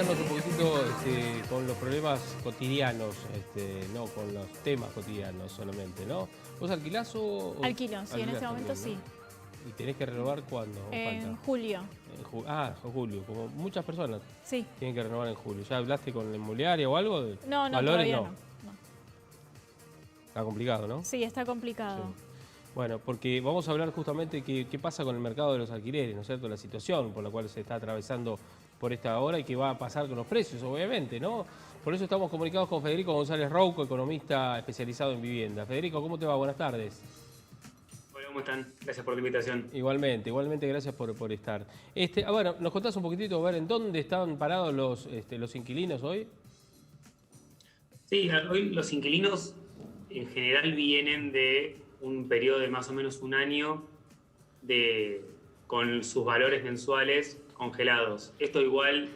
meternos un poquitito con los problemas cotidianos, no con los temas cotidianos solamente, ¿no? ¿Vos alquilás o Alquilo, sí, en este momento también, sí. ¿no? ¿Y tenés que renovar cuándo? En ¿Falta? julio, En julio, como muchas personas sí. tienen que renovar en julio. ¿Ya hablaste con la inmobiliaria o algo? No, ¿Valores? todavía No. no. Está complicado, ¿no? Sí, está Sí. complicado. Bueno, porque vamos a hablar justamente qué pasa con el mercado de los alquileres, ¿no es cierto? La situación por la cual se está atravesando por esta hora y qué va a pasar con los precios, obviamente, ¿no? Por eso estamos comunicados con Federico González Rouco, economista especializado en vivienda. Federico, ¿cómo te va? Buenas tardes. Hola, ¿cómo están? Gracias por la invitación. Igualmente, gracias por estar. Bueno, ¿nos contás un poquitito, a ver, en dónde están parados los inquilinos hoy? Sí, hoy los inquilinos en general vienen de un periodo de más o menos un año con sus valores mensuales congelados. Esto igual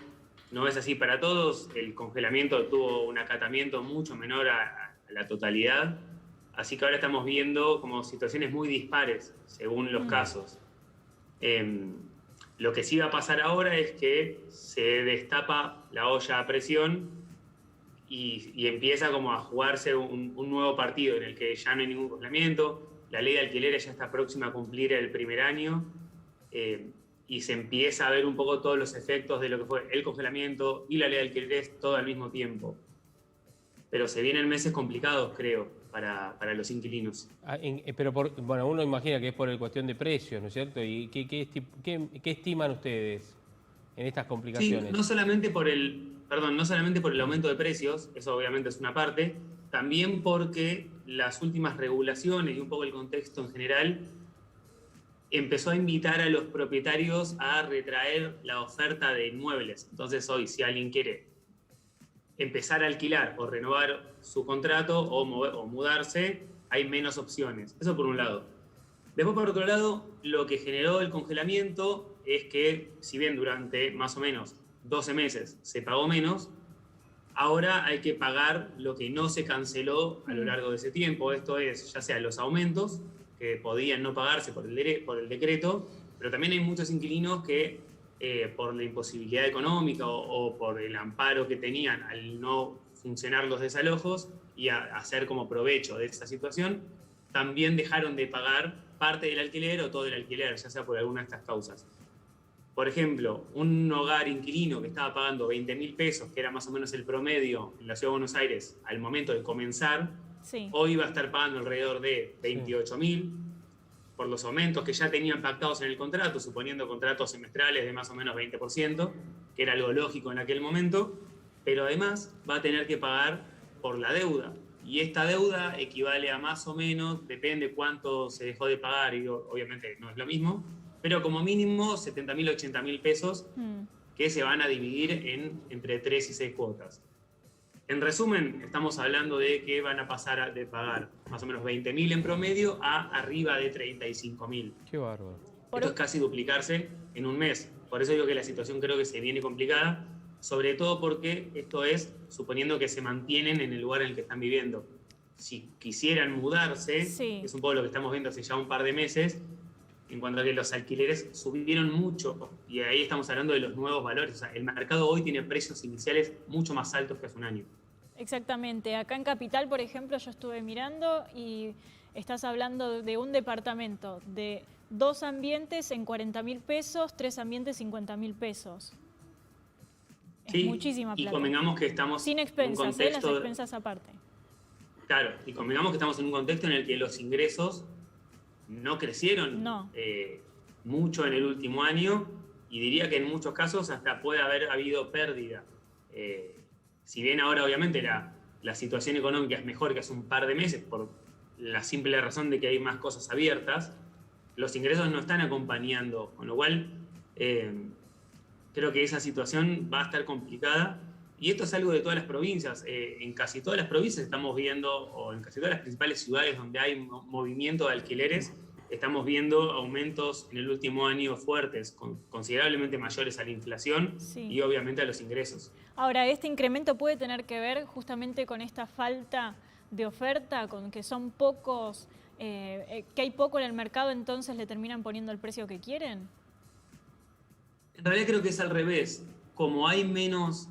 no es así para todos. El congelamiento tuvo un acatamiento mucho menor a la totalidad. Así que ahora estamos viendo como situaciones muy dispares según los casos. Lo que sí va a pasar ahora es que se destapa la olla a presión y empieza como a jugarse un nuevo partido en el que ya no hay ningún congelamiento. La ley de alquileres ya está próxima a cumplir el primer año y se empieza a ver un poco todos los efectos de lo que fue el congelamiento y la ley de alquileres todo al mismo tiempo. Pero se vienen meses complicados, creo, para los inquilinos. Pero bueno, uno imagina que es por el cuestión de precios, ¿no es cierto? ¿Y qué estiman ustedes en estas Sí, complicaciones? no solamente no solamente por el aumento de precios, eso obviamente es una parte, también porque las últimas regulaciones y un poco el contexto en general empezó a invitar a los propietarios a retraer la oferta de inmuebles. Entonces hoy, si alguien quiere empezar a alquilar o renovar su contrato o mudarse, hay menos opciones. Eso por un lado. Después, por otro lado, lo que generó el congelamiento es que, si bien durante más o menos 12 meses se pagó menos, ahora hay que pagar lo que no se canceló a lo largo de ese tiempo. Esto es, ya sea los aumentos, que podían no pagarse por el decreto, pero también hay muchos inquilinos que, por la imposibilidad económica o por el amparo que tenían al no funcionar los desalojos y a hacer como provecho de esa situación, también dejaron de pagar parte del alquiler o todo el alquiler, ya sea por alguna de estas causas. Por ejemplo, un hogar inquilino que estaba pagando 20.000 pesos, que era más o menos el promedio en la Ciudad de Buenos Aires al momento de comenzar, Sí. hoy va a estar pagando alrededor de 28.000 Sí. por los aumentos que ya tenían pactados en el contrato, suponiendo contratos semestrales de más o menos 20%, que era algo lógico en aquel momento, pero además va a tener que pagar por la deuda. Y esta deuda equivale a más o menos, depende cuánto se dejó de pagar, y obviamente no es lo mismo, pero como mínimo 70.000, 80.000 pesos que se van a dividir entre 3 y 6 cuotas. En resumen, estamos hablando de que van a pasar de pagar más o menos 20.000 en promedio a arriba de 35.000. Qué bárbaro. Esto es casi duplicarse en un mes. Por eso digo que la situación creo que se viene complicada, sobre todo porque esto es suponiendo que se mantienen en el lugar en el que están viviendo. Si quisieran mudarse, Sí. es un poco lo que estamos viendo hace ya un par de meses, en cuanto a que los alquileres subieron mucho, y ahí estamos hablando de los nuevos valores. O sea, el mercado hoy tiene precios iniciales mucho más altos que hace un año. Exactamente. Acá en Capital, por ejemplo, yo estuve mirando y estás hablando de un departamento de 2 ambientes en 40.000 pesos, 3 ambientes 50.000 pesos. Sí, Es muchísima plata. y convengamos que estamos sin en un expensas, contexto... las expensas aparte. Claro, y convengamos que estamos en un contexto en el que los ingresos no crecieron mucho en el último año, y diría que en muchos casos hasta puede haber habido pérdida. Si bien ahora obviamente la situación económica es mejor que hace un par de meses por la simple razón de que hay más cosas abiertas, los ingresos no están acompañando, con lo cual creo que esa situación va a estar complicada. Y esto es algo de todas las provincias. En casi todas las provincias estamos viendo, o en casi todas las principales ciudades donde hay movimiento de alquileres, estamos viendo aumentos en el último año fuertes, considerablemente mayores a la inflación y obviamente a los ingresos. Ahora, ¿este incremento puede tener que ver justamente con esta falta de oferta, con que son pocos, que hay poco en el mercado, entonces le terminan poniendo el precio que quieren? En realidad creo que es al revés. como hay menos,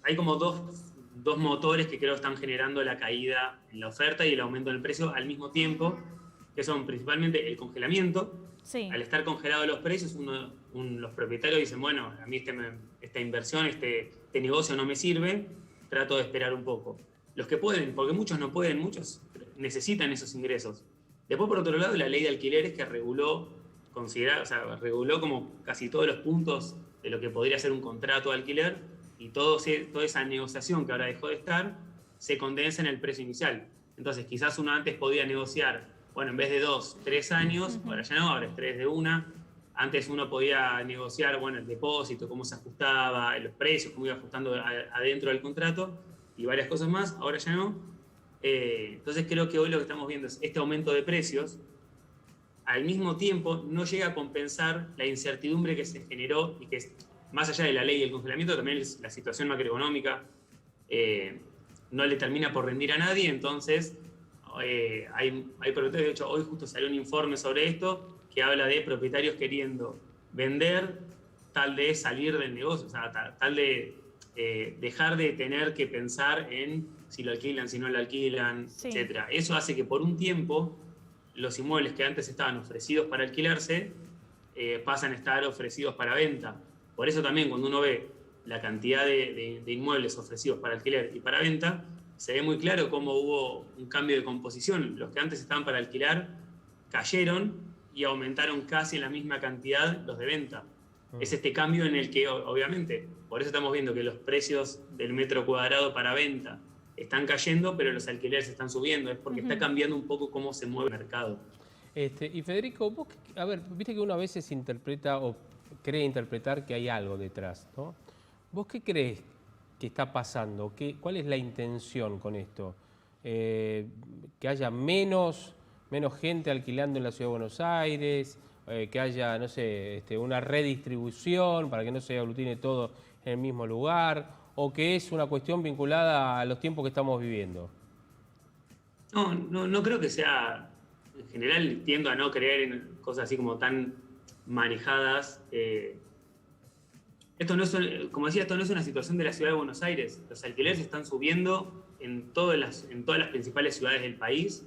hay como dos motores que creo están generando la caída en la oferta y el aumento del precio al mismo tiempo, que son principalmente el congelamiento. Sí. Al estar congelados los precios, los propietarios dicen, bueno, a mí esta inversión, este negocio no me sirve, trato de esperar un poco. Los que pueden, porque muchos no pueden, muchos necesitan esos ingresos. Después, por otro lado, la ley de alquileres que reguló como casi todos los puntos de lo que podría ser un contrato de alquiler, y toda esa negociación que ahora dejó de estar, se condensa en el precio inicial. Entonces, quizás uno antes podía negociar, bueno, en vez de 2, 3 años, ahora ya no, ahora es 3 de 1. Antes uno podía negociar, bueno, el depósito, cómo se ajustaba, los precios, cómo iba ajustando adentro del contrato, y varias cosas más, ahora ya no. Entonces creo que hoy lo que estamos viendo es este aumento de precios. Al mismo tiempo no llega a compensar la incertidumbre que se generó y que más allá de la ley y el congelamiento también es la situación macroeconómica, no le termina por rendir a nadie. Entonces hay propietarios, de hecho hoy justo salió un informe sobre esto que habla de propietarios queriendo vender tal de salir del negocio, o sea, tal de dejar de tener que pensar en si lo alquilan, si no lo alquilan, sí, etc. Eso hace que por un tiempo los inmuebles que antes estaban ofrecidos para alquilarse pasan a estar ofrecidos para venta. Por eso también cuando uno ve la cantidad de inmuebles ofrecidos para alquiler y para venta, se ve muy claro cómo hubo un cambio de composición. Los que antes estaban para alquilar cayeron y aumentaron casi en la misma cantidad los de venta. Es este cambio en el que, obviamente, por eso estamos viendo que los precios del metro cuadrado para venta están cayendo, pero los alquileres están subiendo. Es porque está cambiando un poco cómo se mueve el mercado. Y Federico, vos, a ver, viste que uno a veces interpreta o cree interpretar que hay algo detrás, ¿no? ¿Vos qué crees que está pasando? ¿Cuál es la intención con esto? ¿Que haya menos gente alquilando en la Ciudad de Buenos Aires? ¿Que haya, no sé, una redistribución para que no se aglutine todo en el mismo lugar? ¿O que es una cuestión vinculada a los tiempos que estamos viviendo? No creo que sea... En general tiendo a no creer en cosas así como tan manejadas. Esto no es, como decía, esto no es una situación de la Ciudad de Buenos Aires. Los alquileres están subiendo en todas las principales ciudades del país.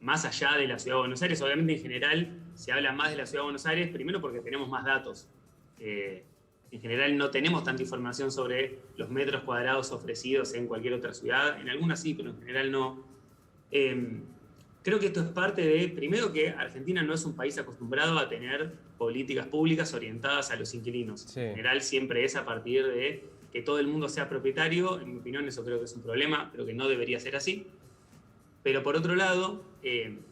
Más allá de la Ciudad de Buenos Aires, obviamente en general se habla más de la Ciudad de Buenos Aires, primero porque tenemos más datos. En general no tenemos tanta información sobre los metros cuadrados ofrecidos en cualquier otra ciudad. En algunas sí, pero en general no. Creo que esto es parte de, primero, que Argentina no es un país acostumbrado a tener políticas públicas orientadas a los inquilinos. Sí. En general siempre es a partir de que todo el mundo sea propietario. En mi opinión eso creo que es un problema, pero que no debería ser así. Pero por otro lado,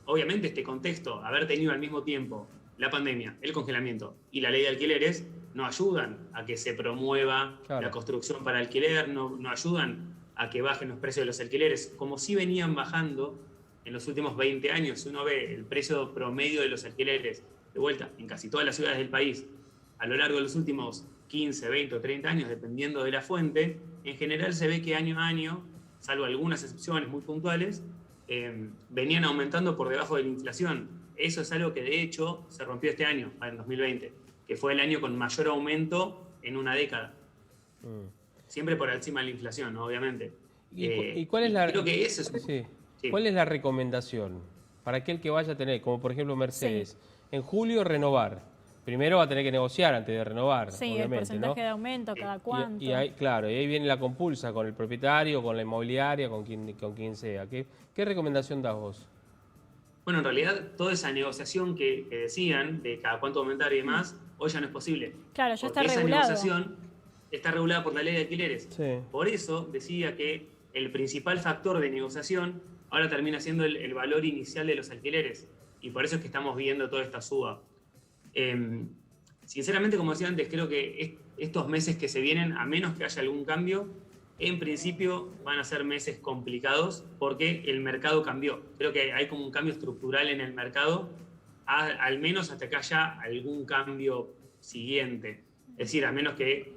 obviamente este contexto, haber tenido al mismo tiempo la pandemia, el congelamiento y la ley de alquileres, no ayudan a que se promueva la construcción para alquiler, no ayudan a que bajen los precios de los alquileres, como si venían bajando en los últimos 20 años. Uno ve el precio promedio de los alquileres, de vuelta, en casi todas las ciudades del país, a lo largo de los últimos 15, 20 o 30 años, dependiendo de la fuente, en general se ve que año a año, salvo algunas excepciones muy puntuales, venían aumentando por debajo de la inflación. Eso es algo que de hecho se rompió este año, en 2020, que fue el año con mayor aumento en una década. Siempre por encima de la inflación, ¿no? Obviamente. ¿Y cuál es la... Creo que eso es... Sí. Sí. ¿Cuál es la recomendación para aquel que vaya a tener, como por ejemplo Mercedes, en julio renovar? Primero va a tener que negociar antes de renovar, sí, obviamente, el porcentaje ¿no? de aumento, cada cuánto. Y ahí, claro, y ahí viene la compulsa con el propietario, con la inmobiliaria, con quien sea. ¿Qué recomendación das vos? Bueno, en realidad toda esa negociación que decían de cada cuánto aumentar y demás, hoy ya no es posible. Claro, ya está regulado. Esa negociación está regulada por la ley de alquileres. Sí. Por eso decía que el principal factor de negociación ahora termina siendo el valor inicial de los alquileres. Y por eso es que estamos viendo toda esta suba. Sinceramente, como decía antes, creo que estos meses que se vienen, a menos que haya algún cambio, en principio van a ser meses complicados porque el mercado cambió. Creo que hay como un cambio estructural en el mercado, al menos hasta que haya algún cambio siguiente. Es decir, a menos que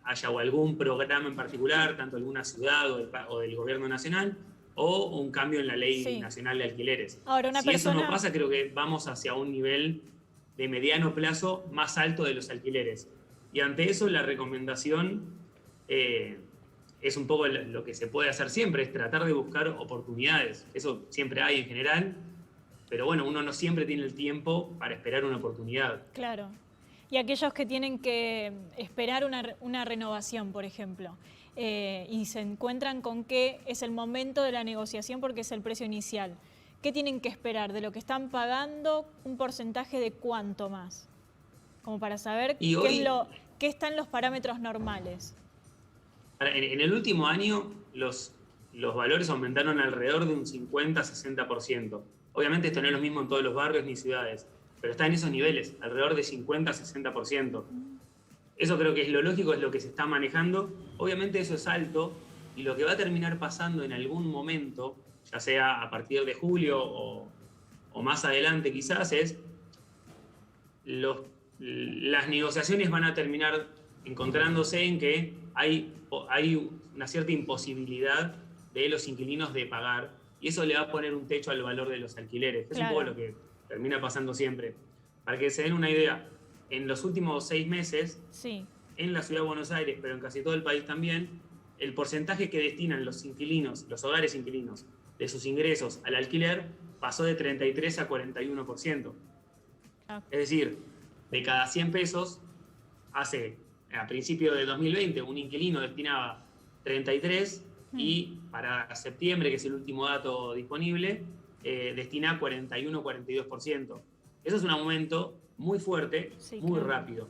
haya o algún programa en particular, tanto de alguna ciudad o del gobierno nacional, o un cambio en la ley nacional de alquileres. Ahora, si eso no pasa, creo que vamos hacia un nivel de mediano plazo más alto de los alquileres. Y ante eso la recomendación es un poco lo que se puede hacer siempre, es tratar de buscar oportunidades. Eso siempre hay en general, pero bueno, uno no siempre tiene el tiempo para esperar una oportunidad. Claro. Y aquellos que tienen que esperar una renovación, por ejemplo, y se encuentran con que es el momento de la negociación porque es el precio inicial. ¿Qué tienen que esperar? ¿De lo que están pagando? ¿Un porcentaje de cuánto más? Como para saber qué están los parámetros normales. En el último año, los valores aumentaron alrededor de un 50-60%. Obviamente esto no es lo mismo en todos los barrios ni ciudades, pero está en esos niveles, alrededor de 50-60%. Eso creo que es lo lógico, es lo que se está manejando. Obviamente eso es alto, y lo que va a terminar pasando en algún momento, ya sea a partir de julio o más adelante quizás, es las negociaciones van a terminar encontrándose en que hay una cierta imposibilidad de los inquilinos de pagar, y eso le va a poner un techo al valor de los alquileres. Claro. Es un poco lo que termina pasando siempre. Para que se den una idea, en los últimos 6 meses, sí, en la Ciudad de Buenos Aires, pero en casi todo el país también, el porcentaje que destinan los inquilinos, los hogares inquilinos, de sus ingresos al alquiler, pasó de 33 a 41%. Ah. Es decir, de cada 100 pesos, a principio de 2020, un inquilino destinaba 33 y para septiembre, que es el último dato disponible, destina 41-42%. Eso es un aumento muy fuerte, sí, muy rápido.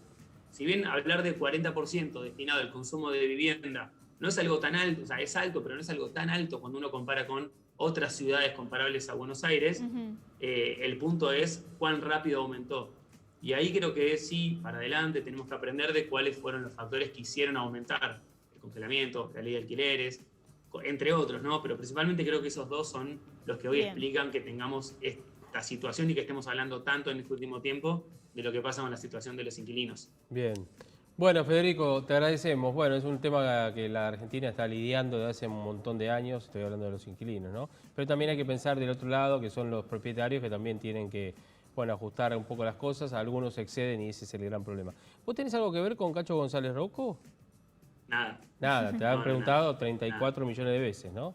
Si bien hablar de 40% destinado al consumo de vivienda no es algo tan alto, o sea, es alto, pero no es algo tan alto cuando uno compara con otras ciudades comparables a Buenos Aires, el punto es cuán rápido aumentó. Y ahí creo que sí, para adelante, tenemos que aprender de cuáles fueron los factores que hicieron aumentar el congelamiento, la ley de alquileres, entre otros, ¿no? Pero principalmente creo que esos dos son los que hoy explican que tengamos esta situación y que estemos hablando tanto en este último tiempo de lo que pasa con la situación de los inquilinos. Bien. Bueno, Federico, te agradecemos. Bueno, es un tema que la Argentina está lidiando desde hace un montón de años, estoy hablando de los inquilinos, ¿no? Pero también hay que pensar del otro lado, que son los propietarios, que también tienen que, bueno, ajustar un poco las cosas. Algunos se exceden y ese es el gran problema. ¿Vos tenés algo que ver con Cacho González Rocco? Nada. Nada, te han preguntado 34 millones de veces, ¿no?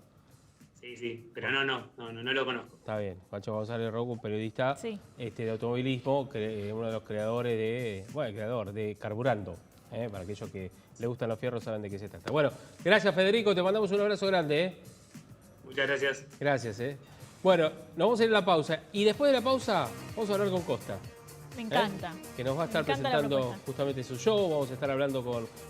Sí, pero no lo conozco. Está bien, Cacho González Rocco, un periodista de automovilismo, uno de los creadores de Carburando. Para aquellos que les gustan los fierros saben de qué se trata. Bueno, gracias Federico, te mandamos un abrazo grande. Muchas gracias. Gracias. Bueno, nos vamos a ir a la pausa y después de la pausa vamos a hablar con Costa. Me encanta. Que nos va a estar presentando justamente su show. Vamos a estar hablando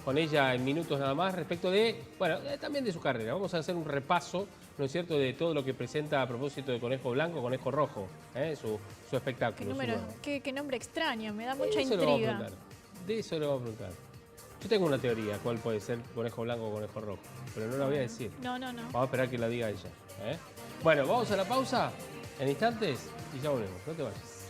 con ella en minutos nada más respecto de, bueno, también de su carrera. Vamos a hacer un repaso, ¿no es cierto?, de todo lo que presenta a propósito de Conejo Blanco, Conejo Rojo, su espectáculo. Qué nombre extraño, me da mucha intriga. De eso le vamos a preguntar. Yo tengo una teoría, cuál puede ser Conejo Blanco o Conejo Rojo, pero no la voy a decir. No. Vamos a esperar que la diga ella. Bueno, vamos a la pausa en instantes y ya volvemos. No te vayas.